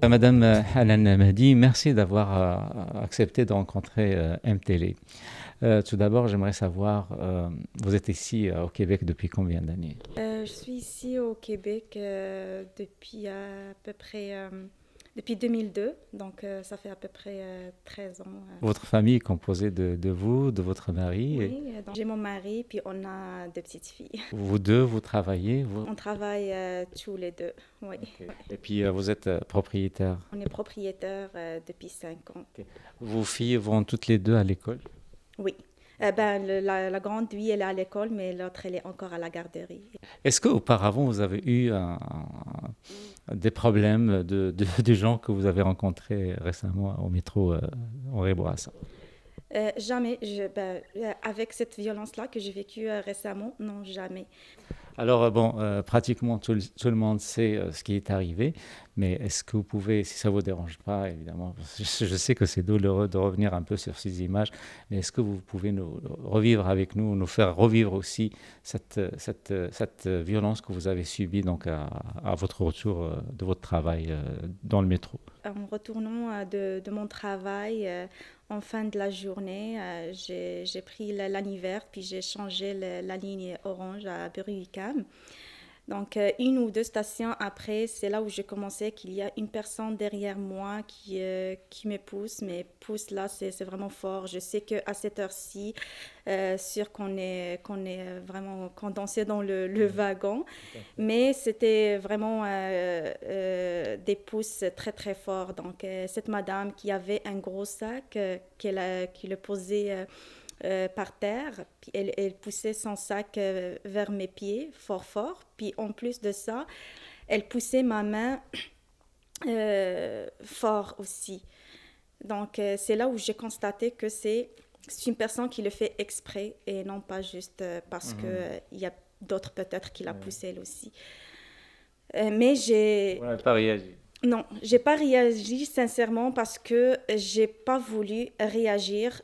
Madame Hanan Mahdi, merci d'avoir accepté de rencontrer MTL. Tout d'abord, j'aimerais savoir, vous êtes ici au Québec depuis combien d'années? Je suis ici au Québec depuis à peu près depuis 2002, donc ça fait à peu près 13 ans. Votre famille est composée de vous, de votre mari, et Oui, donc j'ai mon mari, puis on a deux petites filles. vous deux, vous travaillez, vous... On travaille tous les deux, oui. Ok. Et puis vous êtes propriétaire. On est propriétaire depuis 5 ans. Ok. Vos filles vont toutes les deux à l'école. Oui. La grande, oui, elle est à l'école, mais l'autre, elle est encore à la garderie. Est-ce qu'auparavant, vous avez eu des problèmes de gens que vous avez rencontrés récemment au métro Henri Bourassa? Jamais, avec cette violence-là que j'ai vécue récemment, non, jamais. Alors, bon, pratiquement tout le monde sait ce qui est arrivé, mais est-ce que vous pouvez, si ça ne vous dérange pas, évidemment, je sais que c'est douloureux de revenir un peu sur ces images, mais est-ce que vous pouvez nous revivre avec nous, nous faire revivre aussi cette violence que vous avez subie donc à votre retour de votre travail dans le métro? En retournant de mon travail, en fin de la journée, j'ai pris la ligne verte, puis j'ai changé la ligne orange à Berry-UQAM. Donc, une ou deux stations après, c'est là où j'ai commencé qu'il y a une personne derrière moi qui me pousse. Mais pousse là, c'est vraiment fort. Je sais qu'à cette heure-ci, sûr qu'on est vraiment condensé dans le wagon. Mais c'était vraiment des pousses très, très forts. Donc, cette madame qui avait un gros sac qui le posait par terre, puis elle poussait son sac vers mes pieds, fort fort, puis en plus de ça, elle poussait ma main fort aussi. Donc c'est là où j'ai constaté que c'est une personne qui le fait exprès et non pas juste parce que il y a d'autres peut-être qui la poussent elle aussi. Mais Vous n'avez pas réagi. non, j'ai pas réagi sincèrement parce que j'ai pas voulu réagir.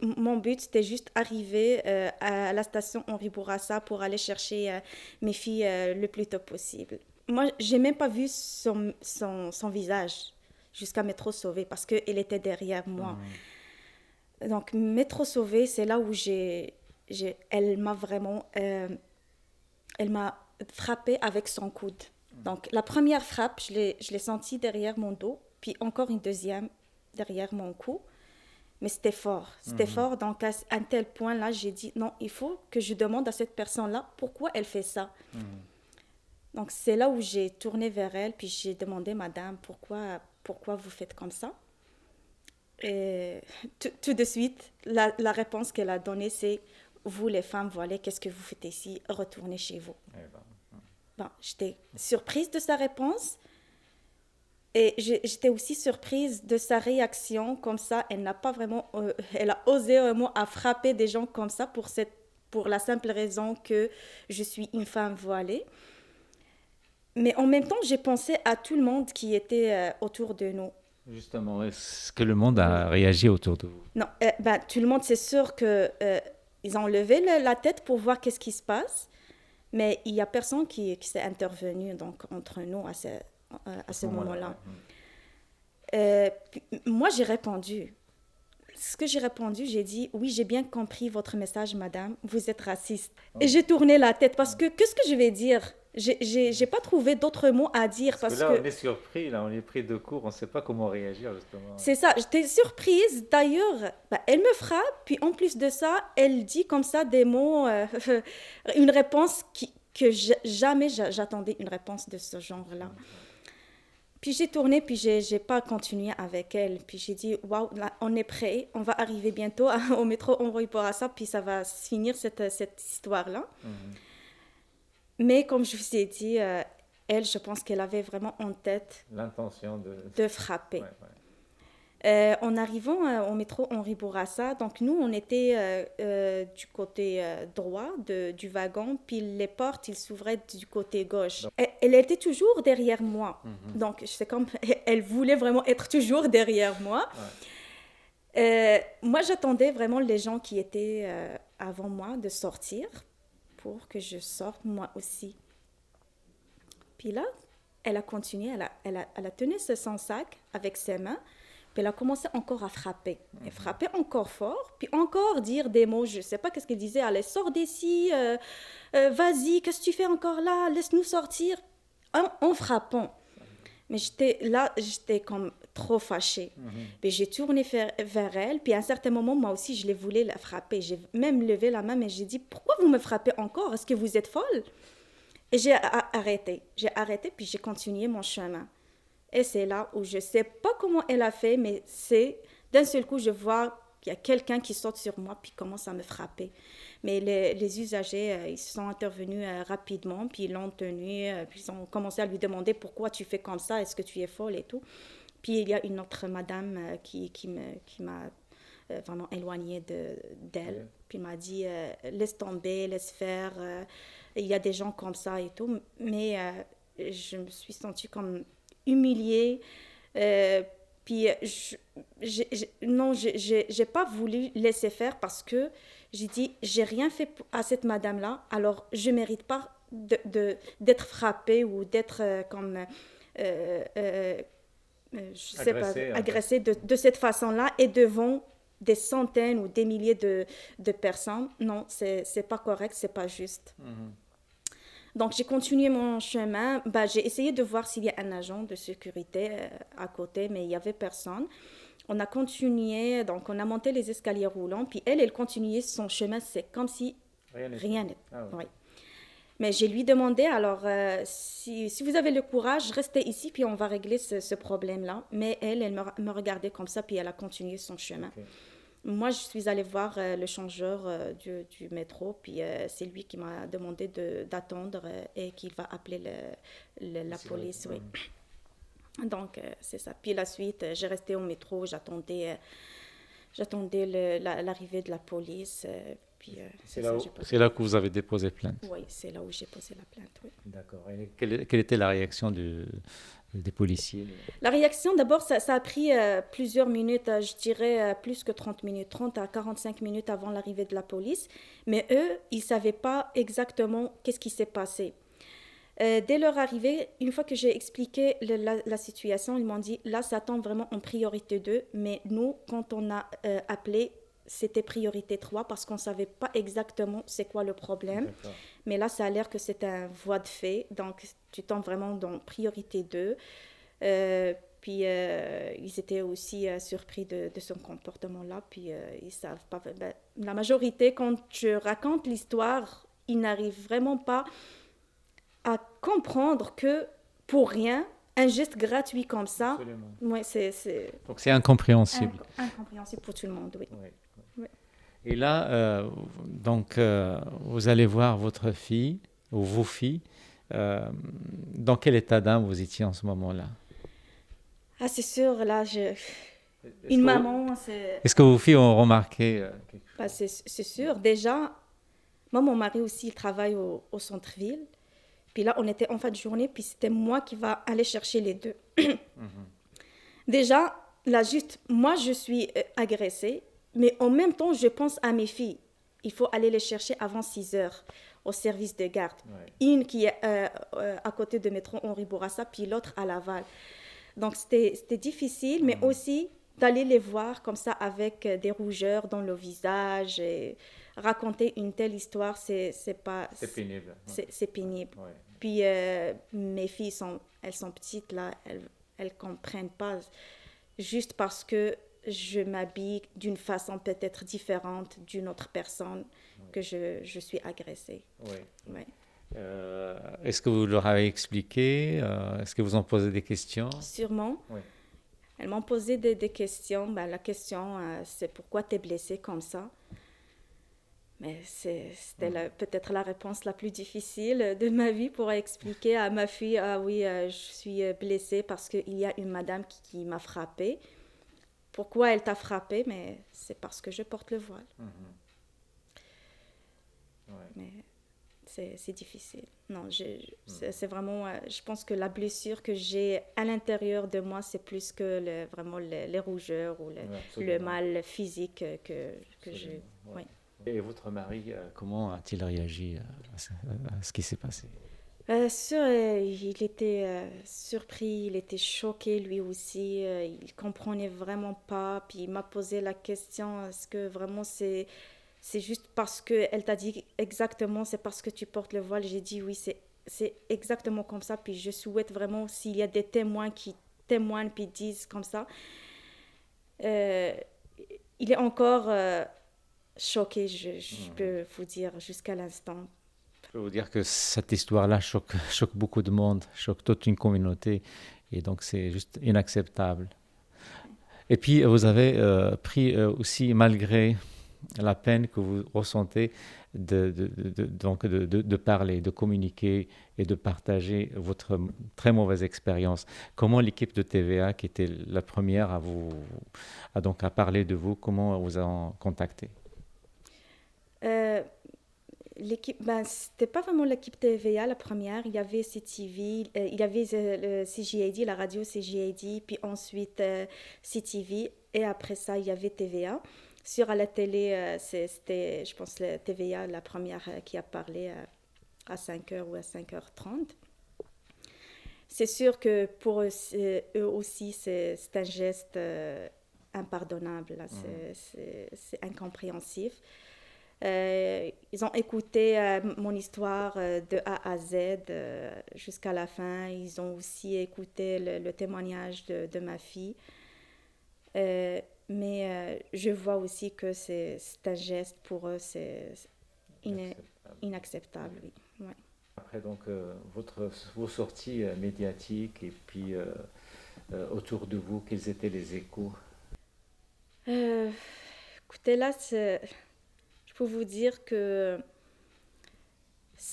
Mon but c'était juste arriver à la station Henri Bourassa pour aller chercher mes filles le plus tôt possible. Moi, j'ai même pas vu son visage jusqu'à m'être sauvée parce qu'elle était derrière moi. Donc, m'être sauvée, c'est là où elle m'a vraiment, elle m'a frappée avec son coude. Donc, la première frappe, je l'ai sentie derrière mon dos, puis encore une deuxième derrière mon cou. Mais c'était fort. Donc, à un tel point-là, j'ai dit, non, il faut que je demande à cette personne-là pourquoi elle fait ça. Donc, c'est là où j'ai tourné vers elle, puis j'ai demandé, madame, pourquoi vous faites comme ça? Et tout de suite, la réponse qu'elle a donnée, c'est, vous les femmes, voilà, qu'est-ce que vous faites ici? Retournez chez vous. Bon, j'étais surprise de sa réponse et j'étais aussi surprise de sa réaction comme ça. Elle n'a pas vraiment, elle a osé vraiment à frapper des gens comme ça pour la simple raison que je suis une femme voilée. Mais en même temps, j'ai pensé à tout le monde qui était autour de nous. Justement, est-ce que le monde Oui. a réagi autour de vous? Non, tout le monde, c'est sûr que ils ont levé la tête pour voir qu'est-ce qui se passe. Mais il n'y a personne qui s'est intervenu donc, entre nous à ce moment-là. Moi, j'ai répondu. Ce que j'ai répondu, j'ai dit, oui, j'ai bien compris votre message, madame, vous êtes raciste. Et j'ai tourné la tête parce que, qu'est-ce que je vais dire? J'ai pas trouvé d'autres mots à dire Parce que parce là, que on est surpris, là, on est pris de court, on ne sait pas comment réagir, justement. c'est ça, j'étais surprise. D'ailleurs, elle me frappe, puis en plus de ça, elle dit comme ça des mots, une réponse que jamais j'attendais une réponse de ce genre-là. Puis j'ai tourné, puis j'ai pas continué avec elle. Puis j'ai dit, waouh, là, on est prêt, on va arriver bientôt au métro Henri Bourassa, puis ça va se finir cette histoire-là. Mais comme je vous ai dit, elle, je pense qu'elle avait vraiment en tête L'intention de... de frapper. Ouais, ouais. En arrivant au métro Henri Bourassa, donc nous, on était du côté droit du wagon, puis les portes, ils s'ouvraient du côté gauche. Elle était toujours derrière moi. Donc, c'est comme, elle voulait vraiment être toujours derrière moi. Moi, j'attendais vraiment les gens qui étaient avant moi de sortir pour que je sorte moi aussi. Puis là, elle a continué, elle a tenu son sac avec ses mains, puis elle a commencé encore à frapper. Elle frappait encore fort, puis encore dire des mots, je ne sais pas qu'est-ce qu'elle disait, allez, sors d'ici, vas-y, qu'est-ce que tu fais encore là, laisse-nous sortir, en frappant. Mais j'étais comme trop fâchée. Puis j'ai tourné vers elle, puis à un certain moment, moi aussi, je voulais la frapper. J'ai même levé la main, mais j'ai dit, pourquoi vous me frappez encore? Est-ce que vous êtes folle? Et j'ai arrêté. J'ai arrêté, puis j'ai continué mon chemin. Et c'est là où je ne sais pas comment elle a fait, mais d'un seul coup, je vois qu'il y a quelqu'un qui saute sur moi, puis commence à me frapper. Mais les usagers, ils sont intervenus rapidement, puis ils l'ont tenu, puis ils ont commencé à lui demander pourquoi tu fais comme ça, est-ce que tu es folle et tout. Puis il y a une autre madame qui m'a vraiment éloignée d'elle, puis m'a dit laisse tomber, laisse faire, il y a des gens comme ça et tout. Mais je me suis sentie comme humiliée. Puis non, j'ai pas voulu laisser faire parce que j'ai dit, j'ai rien fait à cette madame-là, alors je mérite pas d'être frappée ou d'être je sais pas, agressée de cette façon-là et devant des centaines ou des milliers de personnes. Non, c'est pas correct, c'est pas juste. Donc, j'ai continué mon chemin. J'ai essayé de voir s'il y a un agent de sécurité à côté, mais il n'y avait personne. On a continué, donc on a monté les escaliers roulants, puis elle continuait son chemin. C'est comme si rien n'était. Oui. Mais j'ai lui demandé, alors, si vous avez le courage, restez ici, puis on va régler ce problème-là. Mais elle me regardait comme ça, puis elle a continué son chemin. Okay. Moi, je suis allée voir le changeur du métro, puis c'est lui qui m'a demandé d'attendre et qu'il va appeler la police. Oui. Donc, c'est ça. Puis la suite, j'ai resté au métro, j'attendais l'arrivée de la police. Puis, c'est là que vous avez déposé plainte? Oui, c'est là où j'ai posé la plainte, oui. D'accord. Et quelle était la réaction des policiers? La réaction, d'abord, ça a pris plusieurs minutes, je dirais plus que 30 minutes, 30 à 45 minutes avant l'arrivée de la police. Mais eux, ils ne savaient pas exactement qu'est-ce qui s'est passé. Dès leur arrivée, une fois que j'ai expliqué la situation, ils m'ont dit, là, ça tombe vraiment en priorité 2, mais nous, quand on a appelé, c'était priorité 3 parce qu'on ne savait pas exactement c'est quoi le problème. D'accord. Mais là, ça a l'air que c'est un voie de fait, donc tu tombes vraiment dans priorité 2. Puis ils étaient aussi surpris de son comportement-là, puis ils savent pas. La majorité, quand je raconte l'histoire, ils n'arrivent vraiment pas à comprendre que pour rien, un geste gratuit comme ça, ouais, donc c'est incompréhensible. Incompréhensible pour tout le monde, oui. Oui. Ouais. Et là, vous allez voir votre fille, ou vos filles. Dans quel état d'âme vous étiez en ce moment-là? Ah, c'est sûr, là, une maman, c'est... Est-ce que vos filles ont remarqué quelque chose? C'est sûr. Déjà, moi, mon mari aussi, il travaille au centre-ville. Puis là, on était en fin de journée, puis c'était moi qui va aller chercher les deux. Déjà, là, juste, moi, je suis agressée, mais en même temps, je pense à mes filles. Il faut aller les chercher avant 6 heures au service de garde. Ouais. Une qui est à côté de métro Henri Bourassa, puis l'autre à Laval. Donc, c'était difficile, mais aussi d'aller les voir comme ça avec des rougeurs dans le visage et raconter une telle histoire, c'est pénible. C'est pénible. Ouais. Puis mes filles, elles sont petites, là, elles comprennent pas. Juste parce que je m'habille d'une façon peut-être différente d'une autre personne, que je suis agressée. Oui. Ouais. Est-ce que vous leur avez expliqué? Est-ce que vous en posez des questions? Sûrement. Oui. Elles m'ont posé des questions. La question, c'est pourquoi tu es blessée comme ça? Mais c'était peut-être la réponse la plus difficile de ma vie pour expliquer à ma fille, ah oui, je suis blessée parce qu'il y a une madame qui m'a frappée. Pourquoi elle t'a frappée? Mais c'est parce que je porte le voile. Ouais. Mais c'est difficile. Non, c'est vraiment, je pense que la blessure que j'ai à l'intérieur de moi, c'est plus que vraiment les rougeurs ou le mal physique que j'ai. Ouais. Et votre mari, comment a-t-il réagi à ce qui s'est passé? Il était surpris, il était choqué lui aussi. Il comprenait vraiment pas. Puis il m'a posé la question, est-ce que vraiment c'est juste parce que elle t'a dit exactement, c'est parce que tu portes le voile. J'ai dit oui, c'est exactement comme ça. Puis je souhaite vraiment s'il y a des témoins qui témoignent puis disent comme ça. Euh, il est encore choqué, je peux vous dire, jusqu'à l'instant. Je peux vous dire que cette histoire-là choque beaucoup de monde, choque toute une communauté, et donc c'est juste inacceptable. Et puis vous avez pris aussi, malgré la peine que vous ressentez, de parler, de communiquer et de partager votre très mauvaise expérience. Comment l'équipe de TVA, qui était la première à parler de vous, comment vous a contacté? Euh, L'équipe, ben, c'était pas vraiment l'équipe TVA la première. Il y avait CTV, il y avait le CJAD, la radio CJAD, puis ensuite CTV, et après ça, il y avait TVA. Sur à la télé, c'était, je pense, la TVA, la première qui a parlé à 5 heures ou à 5h30. C'est sûr que pour eux, eux aussi, c'est un geste impardonnable, là. C'est incompréhensif. Ils ont écouté mon histoire de A à Z jusqu'à la fin. Ils ont aussi écouté le témoignage de ma fille. Mais je vois aussi que c'est un geste pour eux, c'est inacceptable, oui. Ouais. Après donc vos sorties médiatiques et puis autour de vous, quels étaient les échos? Euh, Écoutez, là, je peux vous dire que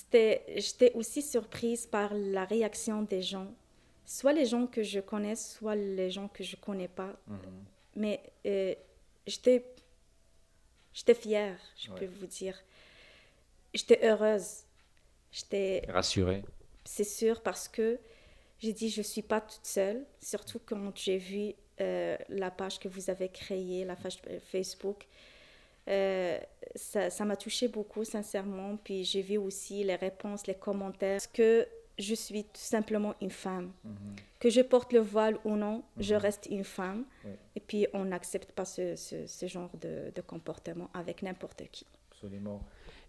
j'étais aussi surprise par la réaction des gens. Soit les gens que je connais, soit les gens que je connais pas. Mhm. Mais j'étais, j'étais fière, je peux Ouais. vous dire. J'étais heureuse. J'étais, Rassuré. c'est sûr, parce que j'ai dit, je suis pas toute seule. Surtout quand j'ai vu la page que vous avez créée, la page Facebook. Euh, Ça m'a touché beaucoup, sincèrement. Puis j'ai vu aussi les réponses, les commentaires. Parce que je suis tout simplement une femme. Mhm. Que je porte le voile ou non, je Mhm. reste une femme. Oui, Et puis on n'accepte pas ce genre de comportement avec n'importe qui. absolument.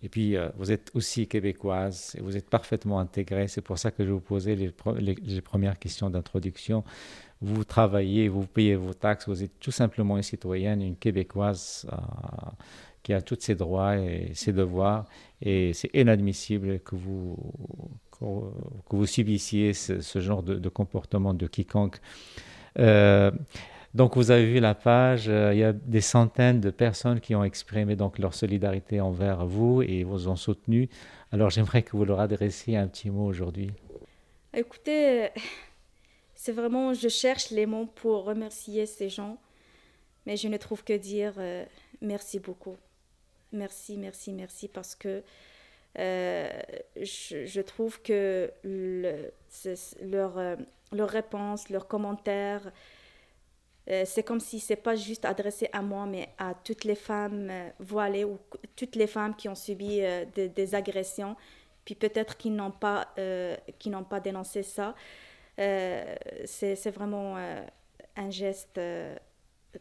Et puis, vous êtes aussi québécoise et vous êtes parfaitement intégrée. C'est pour ça que je vous posais les premières questions d'introduction. Vous travaillez, vous payez vos taxes, vous êtes tout simplement une citoyenne, une québécoise qui a tous ses droits et ses devoirs. Et c'est inadmissible que, que vous subissiez ce genre de comportement de quiconque. Euh, donc vous avez vu la page, il y a des centaines de personnes qui ont exprimé donc leur solidarité envers vous et vous ont soutenu. Alors j'aimerais que vous leur adressiez un petit mot aujourd'hui. Écoutez, c'est vraiment, je cherche les mots pour remercier ces gens, mais je ne trouve que dire merci beaucoup. Merci, merci, merci, parce que euh, je trouve que leur réponse, leurs commentaires, c'est comme si c'est pas juste adressé à moi, mais à toutes les femmes voilées ou toutes les femmes qui ont subi des agressions, puis peut-être qui n'ont pas dénoncé ça. C'est vraiment un geste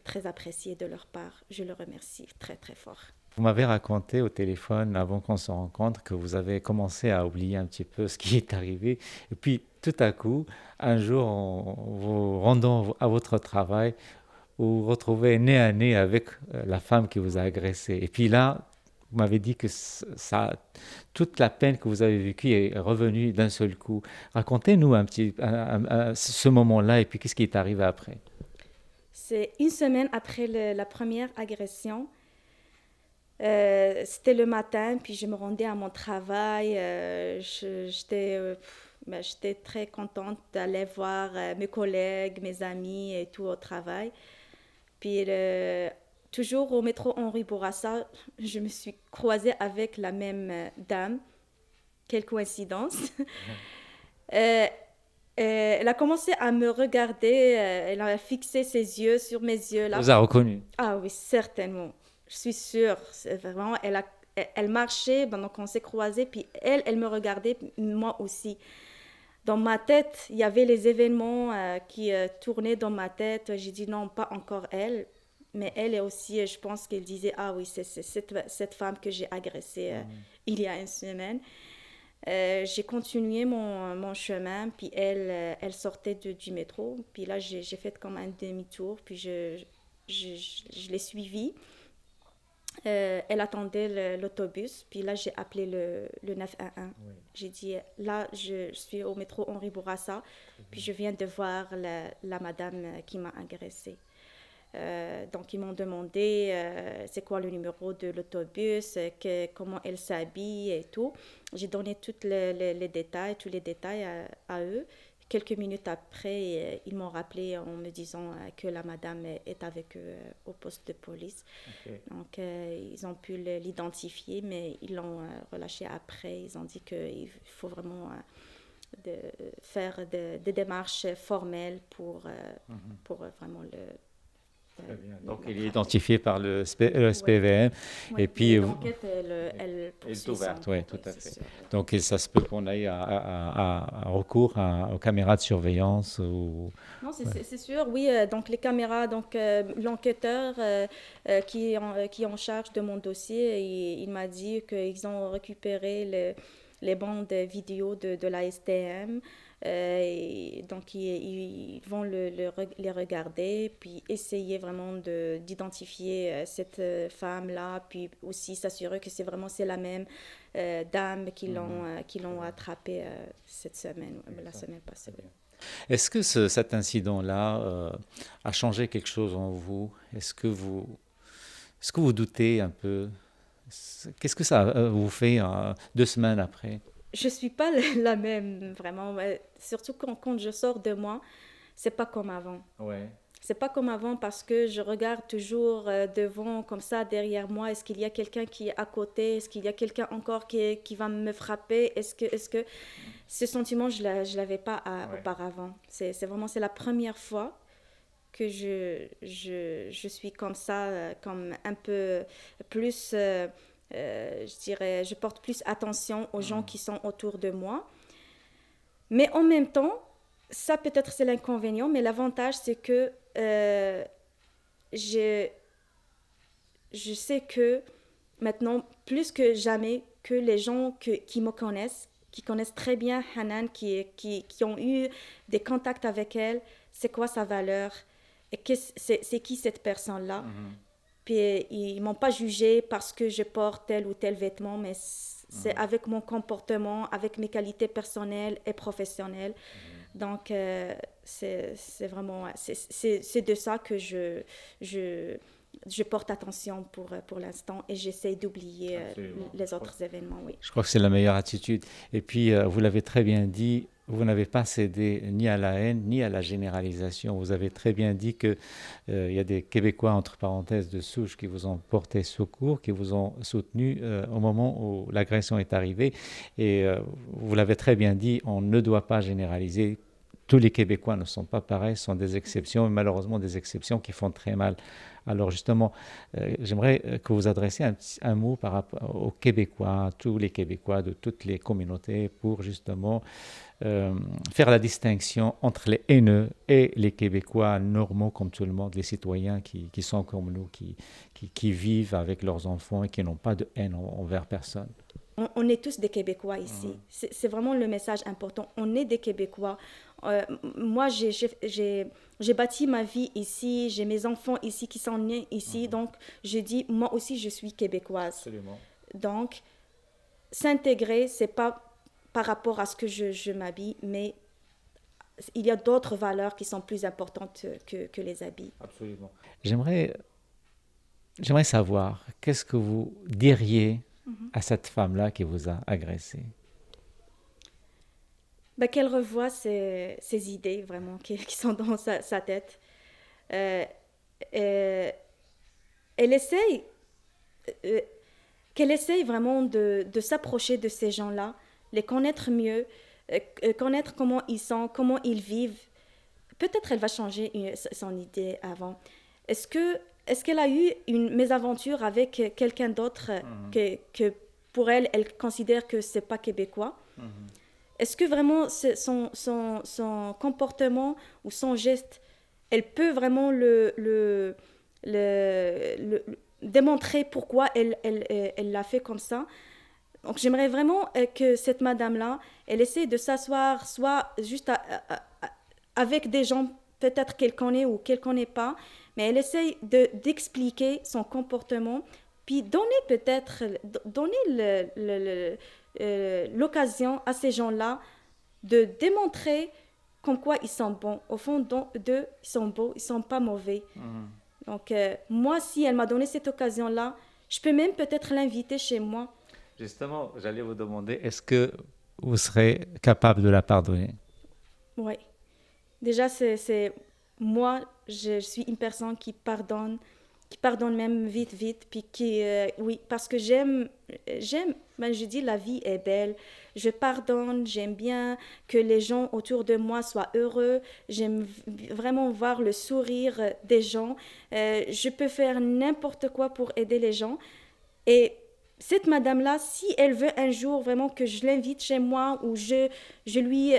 très apprécié de leur part. Je le remercie très très fort. Vous m'avez raconté au téléphone avant qu'on se rencontre que vous avez commencé à oublier un petit peu ce qui est arrivé. Et puis tout à coup, un jour, en vous rendant à votre travail, vous vous retrouvez nez à nez avec la femme qui vous a agressé. Et puis là, vous m'avez dit que toute la peine que vous avez vécue est revenue d'un seul coup. Racontez-nous un petit ce moment-là et puis qu'est-ce qui est arrivé après. C'est une semaine après la première agression. C'était le matin, puis je me rendais à mon travail. J'étais très contente d'aller voir mes collègues, mes amis et tout au travail. Puis toujours au métro Henri Bourassa, je me suis croisée avec la même dame. Quelle coïncidence. Euh, Elle a commencé à me regarder, elle a fixé ses yeux sur mes yeux Elle là. vous a reconnu. Ah oui, certainement. Je suis sûre, c'est vraiment, elle marchait, ben, donc on s'est croisés, puis elle me regardait, moi aussi. Dans ma tête, il y avait les événements qui tournaient dans ma tête. J'ai dit non, pas encore elle. Mais elle est aussi, je pense qu'elle disait, ah oui, c'est cette femme que j'ai agressée il y a une semaine. J'ai continué mon chemin, puis elle sortait du métro. Puis là, j'ai fait comme un demi-tour, puis je l'ai suivie. Elle attendait l'autobus, puis là, j'ai appelé le 911. Oui. J'ai dit, là, je suis au métro Henri Bourassa, puis je viens de voir la madame qui m'a agressée. Donc, ils m'ont demandé c'est quoi le numéro de l'autobus, comment elle s'habille et tout. J'ai donné tous les détails, à eux. Quelques minutes après, ils m'ont rappelé en me disant que la madame est avec eux au poste de police. Okay. Donc, ils ont pu l'identifier, mais ils l'ont relâché après. Ils ont dit qu'il faut vraiment faire des démarches formelles pour vraiment le... Très bien. Donc, il est identifié par le SPVM. Oui. Et puis, l'enquête, elle est ouverte, oui, tout à fait. Donc, ça se peut qu'on aille à recours aux caméras de surveillance ou... Non, c'est sûr, oui. Donc, les caméras, donc l'enquêteur qui est en charge de mon dossier, il m'a dit qu'ils ont récupéré les bandes vidéo de la STM. Donc, ils vont les regarder, puis essayer vraiment d'identifier cette femme-là, puis aussi s'assurer que c'est la même dame qui l'ont attrapée cette semaine, la semaine passée. Est-ce que cet incident-là a changé quelque chose en vous? Est-ce que vous doutez un peu? Qu'est-ce que ça vous fait 2 semaines après? Je ne suis pas la même, vraiment. Surtout quand je sors de moi, c'est pas comme avant. Ouais. C'est pas comme avant parce que je regarde toujours devant, comme ça, derrière moi. Est-ce qu'il y a quelqu'un qui est à côté? Est-ce qu'il y a quelqu'un encore qui va me frapper? Est-ce que ce sentiment, je l'avais pas auparavant. C'est la première fois que je suis comme ça, comme un peu plus... je dirais, je porte plus attention aux gens qui sont autour de moi. Mais en même temps, ça peut-être c'est l'inconvénient, mais l'avantage c'est que je sais que maintenant, plus que jamais, que les gens qui me connaissent, qui connaissent très bien Hanan, qui ont eu des contacts avec elle, c'est quoi sa valeur, et c'est qui cette personne-là. Puis ils ne m'ont pas jugée parce que je porte tel ou tel vêtement, mais c'est avec mon comportement, avec mes qualités personnelles et professionnelles. Donc, c'est vraiment... C'est de ça que je porte attention pour l'instant et j'essaie d'oublier les autres événements, oui. Je crois que c'est la meilleure attitude. Et puis, vous l'avez très bien dit, vous n'avez pas cédé ni à la haine, ni à la généralisation. Vous avez très bien dit qu'il y a des Québécois, entre parenthèses, de souche qui vous ont porté secours, qui vous ont soutenu au moment où l'agression est arrivée. Et vous l'avez très bien dit, on ne doit pas généraliser. Tous les Québécois ne sont pas pareils, ce sont des exceptions, malheureusement des exceptions qui font très mal. Alors justement, j'aimerais que vous adressiez un mot par rapport aux Québécois, tous les Québécois de toutes les communautés, pour justement faire la distinction entre les haineux et les Québécois normaux comme tout le monde, les citoyens qui sont comme nous, qui vivent avec leurs enfants et qui n'ont pas de haine envers personne. On est tous des Québécois ici. C'est vraiment le message important. On est des Québécois. Moi, j'ai bâti ma vie ici. J'ai mes enfants ici qui sont nés ici. Donc, je dis, moi aussi, je suis québécoise. Absolument. Donc, s'intégrer, c'est pas par rapport à ce que je m'habille, mais il y a d'autres valeurs qui sont plus importantes que les habits. Absolument. J'aimerais savoir, qu'est-ce que vous diriez à cette femme-là qui vous a agressé? Qu'elle revoie ses idées vraiment qui sont dans sa tête. Elle essaye, qu'elle essaye vraiment de s'approcher de ces gens-là, les connaître mieux, connaître comment ils sont, comment ils vivent. Peut-être elle va changer son idée avant. Est-ce que est-ce qu'elle a eu une mésaventure avec quelqu'un d'autre que pour elle, elle considère que c'est pas québécois? Est-ce que vraiment son comportement ou son geste, elle peut vraiment démontrer pourquoi elle l'a fait comme ça? Donc j'aimerais vraiment que cette madame-là, elle essaie de s'asseoir, soit juste avec des gens peut-être qu'elle connaît ou qu'elle connaît pas, mais elle essaie d'expliquer son comportement, puis donner l'occasion à ces gens-là de démontrer comme quoi ils sont bons. Au fond d'eux, ils sont beaux, ils sont pas mauvais. Donc moi, si elle m'a donné cette occasion-là, je peux même peut-être l'inviter chez moi. Justement, j'allais vous demander, est-ce que vous serez capable de la pardonner? Oui. Déjà, moi, je suis une personne qui pardonne même vite, puis oui, parce que ben, je dis la vie est belle, je pardonne, j'aime bien que les gens autour de moi soient heureux, j'aime vraiment voir le sourire des gens, je peux faire n'importe quoi pour aider les gens, et cette madame-là, si elle veut un jour vraiment que je l'invite chez moi ou je lui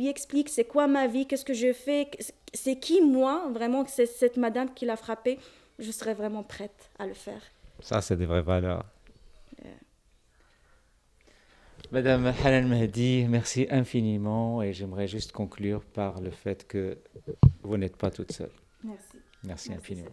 explique c'est quoi ma vie, qu'est-ce que je fais, c'est qui moi, vraiment, c'est cette madame qui l'a frappée, je serais vraiment prête à le faire. Ça, c'est des vraies valeurs. Madame Hanan Mehdi, merci infiniment et j'aimerais juste conclure par le fait que vous n'êtes pas toute seule. Merci. Merci infiniment.